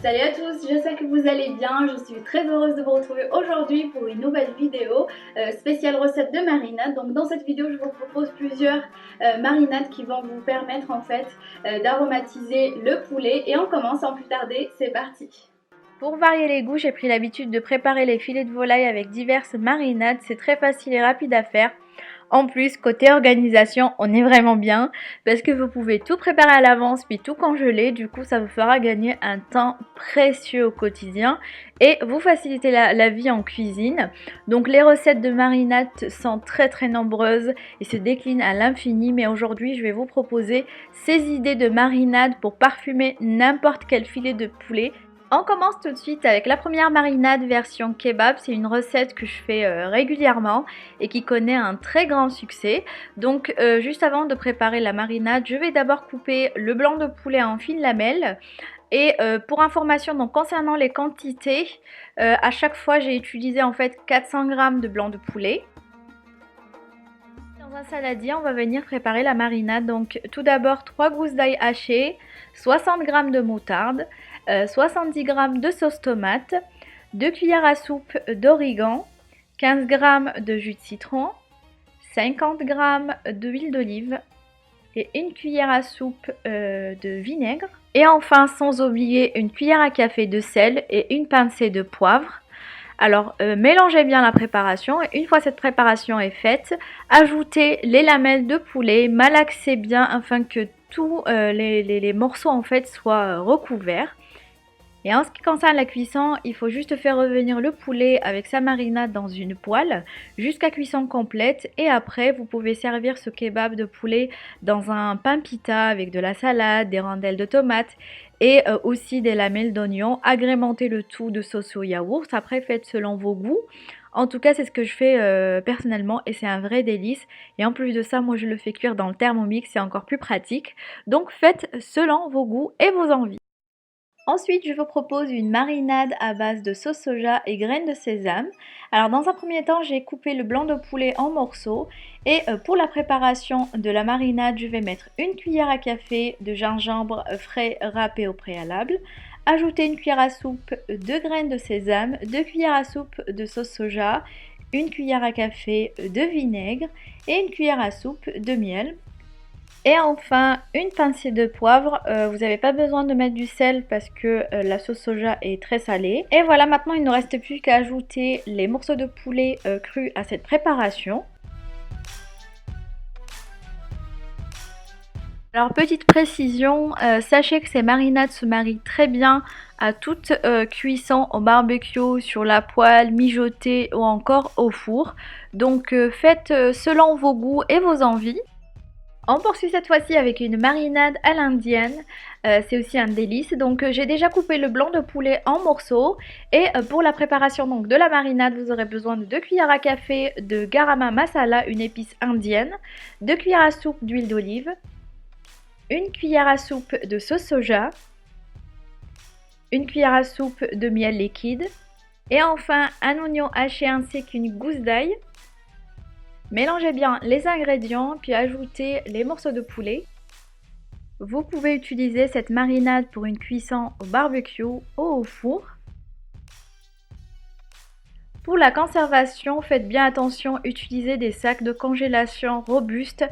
Salut à tous, j'espère que vous allez bien. Je suis très heureuse de vous retrouver aujourd'hui pour une nouvelle vidéo spéciale recette de marinade. Donc dans cette vidéo, je vous propose plusieurs marinades qui vont vous permettre en fait d'aromatiser le poulet. Et on commence sans plus tarder, c'est parti. Pour varier les goûts, j'ai pris l'habitude de préparer les filets de volaille avec diverses marinades. C'est très facile et rapide à faire. En plus, côté organisation, on est vraiment bien parce que vous pouvez tout préparer à l'avance puis tout congeler. Du coup, ça vous fera gagner un temps précieux au quotidien et vous faciliter la vie en cuisine. Donc les recettes de marinade sont très nombreuses et se déclinent à l'infini. Mais aujourd'hui, je vais vous proposer ces idées de marinade pour parfumer n'importe quel filet de poulet. On commence tout de suite avec la première marinade version kebab. C'est une recette que je fais régulièrement et qui connaît un très grand succès. Donc juste avant de préparer la marinade, je vais d'abord couper le blanc de poulet en fines lamelles. Et pour information, donc concernant les quantités, à chaque fois j'ai utilisé en fait 400 g de blanc de poulet. Dans un saladier, on va venir préparer la marinade. Donc tout d'abord 3 gousses d'ail hachées, 60 g de moutarde, 70 g de sauce tomate, 2 cuillères à soupe d'origan, 15 g de jus de citron, 50 g d'huile d'olive et une cuillère à soupe de vinaigre. Et enfin, sans oublier une cuillère à café de sel et une pincée de poivre. Alors mélangez bien la préparation et une fois cette préparation est faite, ajoutez les lamelles de poulet, malaxez bien afin que tous les morceaux en fait soient recouverts. Et en ce qui concerne la cuisson, il faut juste faire revenir le poulet avec sa marinade dans une poêle jusqu'à cuisson complète et après vous pouvez servir ce kebab de poulet dans un pain pita avec de la salade, des rondelles de tomates et aussi des lamelles d'oignon. Agrémentez le tout de sauce au yaourt, après faites selon vos goûts. En tout cas, c'est ce que je fais personnellement et c'est un vrai délice. Et en plus de ça, moi je le fais cuire dans le Thermomix, c'est encore plus pratique. Donc faites selon vos goûts et vos envies. Ensuite, je vous propose une marinade à base de sauce soja et graines de sésame. Alors dans un premier temps, j'ai coupé le blanc de poulet en morceaux et pour la préparation de la marinade, je vais mettre une cuillère à café de gingembre frais râpé au préalable. Ajouter une cuillère à soupe de graines de sésame, 2 cuillères à soupe de sauce soja, une cuillère à café de vinaigre et une cuillère à soupe de miel. Et enfin, une pincée de poivre. Vous n'avez pas besoin de mettre du sel parce que la sauce soja est très salée. Et voilà, maintenant il ne reste plus qu'à ajouter les morceaux de poulet crus à cette préparation. Alors petite précision, sachez que ces marinades se marient très bien à toute cuisson au barbecue, sur la poêle, mijotée ou encore au four. Donc faites selon vos goûts et vos envies. On poursuit cette fois-ci avec une marinade à l'indienne, c'est aussi un délice. Donc j'ai déjà coupé le blanc de poulet en morceaux et pour la préparation donc de la marinade, vous aurez besoin de 2 cuillères à café de garam masala, une épice indienne, 2 cuillères à soupe d'huile d'olive, une cuillère à soupe de sauce soja, une cuillère à soupe de miel liquide et enfin un oignon haché ainsi qu'une gousse d'ail. Mélangez bien les ingrédients puis ajoutez les morceaux de poulet. Vous pouvez utiliser cette marinade pour une cuisson au barbecue ou au four. Pour la conservation, faites bien attention, utilisez des sacs de congélation robustes.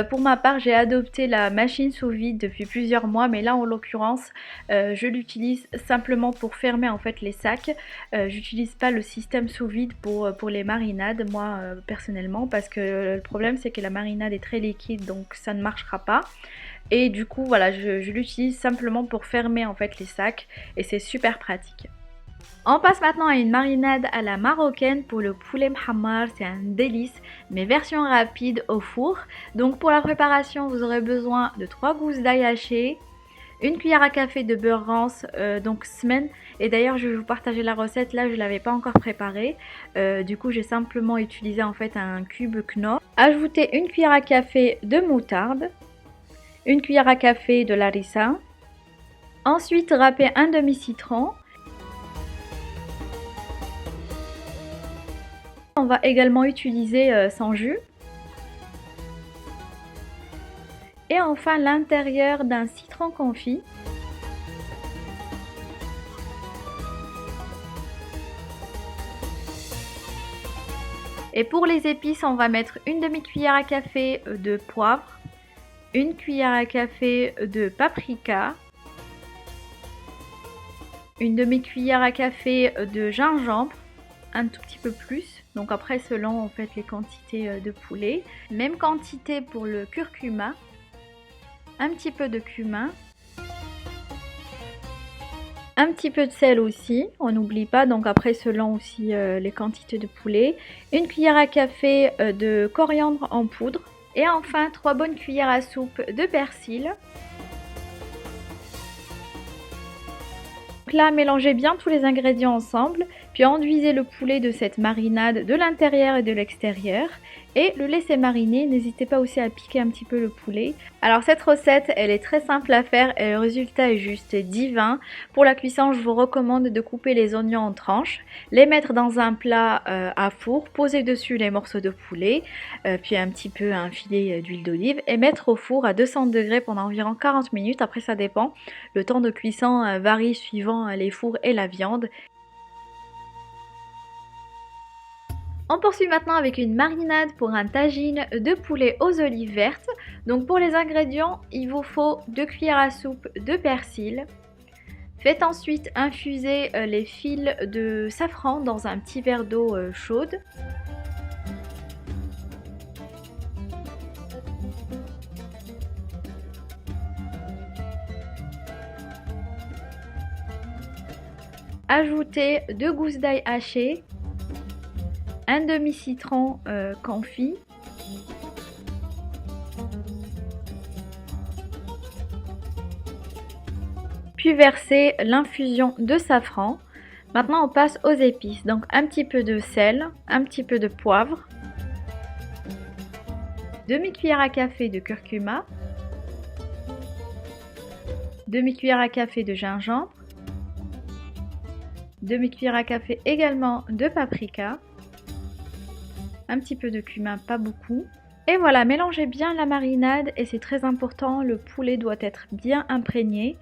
Pour ma part, j'ai adopté la machine sous vide depuis plusieurs mois, mais là en l'occurrence, je l'utilise simplement pour fermer en fait les sacs. J'utilise pas le système sous vide pour les marinades, moi personnellement, parce que le problème c'est que la marinade est très liquide, donc ça ne marchera pas. Et du coup, voilà, je l'utilise simplement pour fermer en fait les sacs et c'est super pratique. On passe maintenant à une marinade à la marocaine pour le poulet mhammar, c'est un délice, mais version rapide au four. Donc pour la préparation, vous aurez besoin de 3 gousses d'ail hachées, une cuillère à café de beurre rance, donc semaine. Et d'ailleurs je vais vous partager la recette, là je ne l'avais pas encore préparée. Du coup j'ai simplement utilisé en fait un cube Knorr. Ajoutez une cuillère à café de moutarde, une cuillère à café de larissa. Ensuite râpez un demi-citron. On va également utiliser son jus. Et enfin l'intérieur d'un citron confit. Et pour les épices, on va mettre une demi-cuillère à café de poivre, une cuillère à café de paprika, une demi-cuillère à café de gingembre, un tout petit peu plus, donc après selon en fait les quantités de poulet. Même quantité pour le curcuma, un petit peu de cumin, un petit peu de sel aussi, on n'oublie pas, donc après selon aussi les quantités de poulet, une cuillère à café de coriandre en poudre et enfin 3 bonnes cuillères à soupe de persil. Donc là, mélangez bien tous les ingrédients ensemble, puis enduisez le poulet de cette marinade de l'intérieur et de l'extérieur et le laissez mariner. N'hésitez pas aussi à piquer un petit peu le poulet. Alors cette recette, elle est très simple à faire et le résultat est juste divin. Pour la cuisson, je vous recommande de couper les oignons en tranches, les mettre dans un plat à four, poser dessus les morceaux de poulet, puis un petit peu un filet d'huile d'olive et mettre au four à 200 degrés pendant environ 40 minutes. Après ça dépend, le temps de cuisson varie suivant les fours et la viande. On poursuit maintenant avec une marinade pour un tagine de poulet aux olives vertes. Donc pour les ingrédients, il vous faut 2 cuillères à soupe de persil. Faites ensuite infuser les fils de safran dans un petit verre d'eau chaude. Ajoutez 2 gousses d'ail hachées, un demi-citron confit, puis versez l'infusion de safran. Maintenant on passe aux épices, donc un petit peu de sel, un petit peu de poivre, demi-cuillère à café de curcuma, demi-cuillère à café de gingembre, demi-cuillère à café également de paprika, un petit peu de cumin, pas beaucoup. Et voilà, mélangez bien la marinade et c'est très important, le poulet doit être bien imprégné.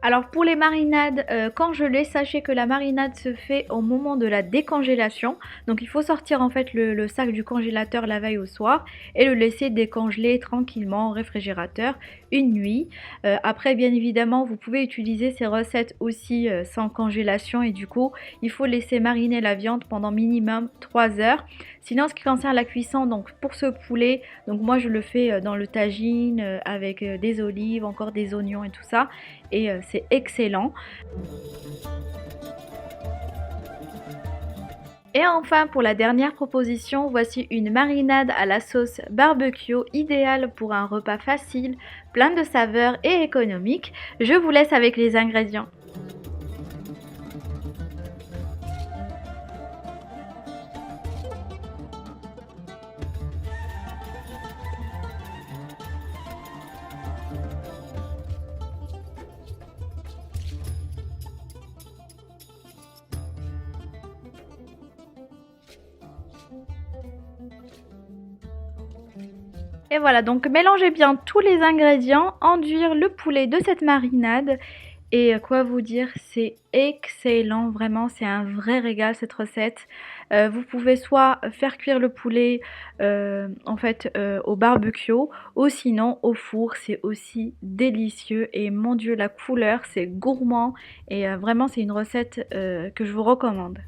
Alors pour les marinades congelées, sachez que la marinade se fait au moment de la décongélation. Donc il faut sortir en fait le sac du congélateur la veille au soir et le laisser décongeler tranquillement au réfrigérateur une nuit. Après bien évidemment vous pouvez utiliser ces recettes aussi sans congélation et du coup il faut laisser mariner la viande pendant minimum 3 heures. Sinon, ce qui concerne la cuisson, donc pour ce poulet, donc moi je le fais dans le tagine avec des olives, encore des oignons et tout ça, et c'est excellent. Et enfin pour la dernière proposition, voici une marinade à la sauce barbecue idéale pour un repas facile, plein de saveurs et économique. Je vous laisse avec les ingrédients. Et voilà, donc mélangez bien tous les ingrédients, enduire le poulet de cette marinade et quoi vous dire, c'est excellent, vraiment c'est un vrai régal cette recette. Vous pouvez soit faire cuire le poulet en fait au barbecue ou sinon au four, c'est aussi délicieux et mon dieu la couleur c'est gourmand et vraiment c'est une recette que je vous recommande.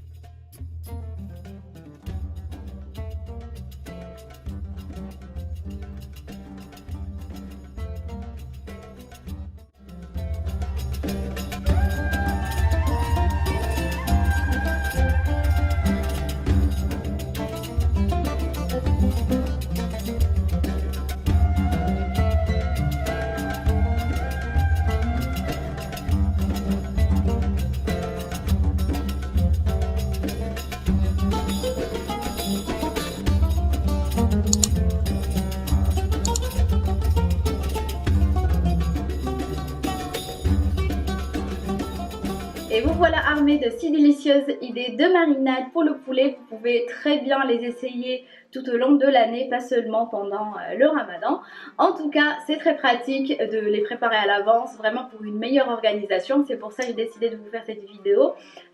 Et vous voilà armés de si délicieuses idées de marinade pour le poulet. Vous pouvez très bien les essayer tout au long de l'année, pas seulement pendant le ramadan. En tout cas, c'est très pratique de les préparer à l'avance, vraiment pour une meilleure organisation. C'est pour ça que j'ai décidé de vous faire cette vidéo.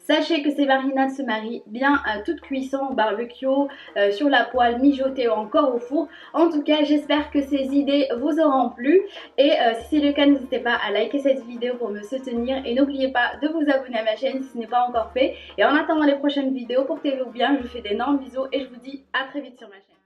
Sachez que ces marinades se marient bien à toute cuisson, au barbecue, sur la poêle, mijotée ou encore au four. En tout cas, j'espère que ces idées vous auront plu. Et si c'est le cas, n'hésitez pas à liker cette vidéo pour me soutenir. Et n'oubliez pas de vous abonner à ma chaîne si ce n'est pas encore fait. Et en attendant les prochaines vidéos, portez-vous bien. Je vous fais d'énormes bisous et je vous dis à très vite sur ma chaîne.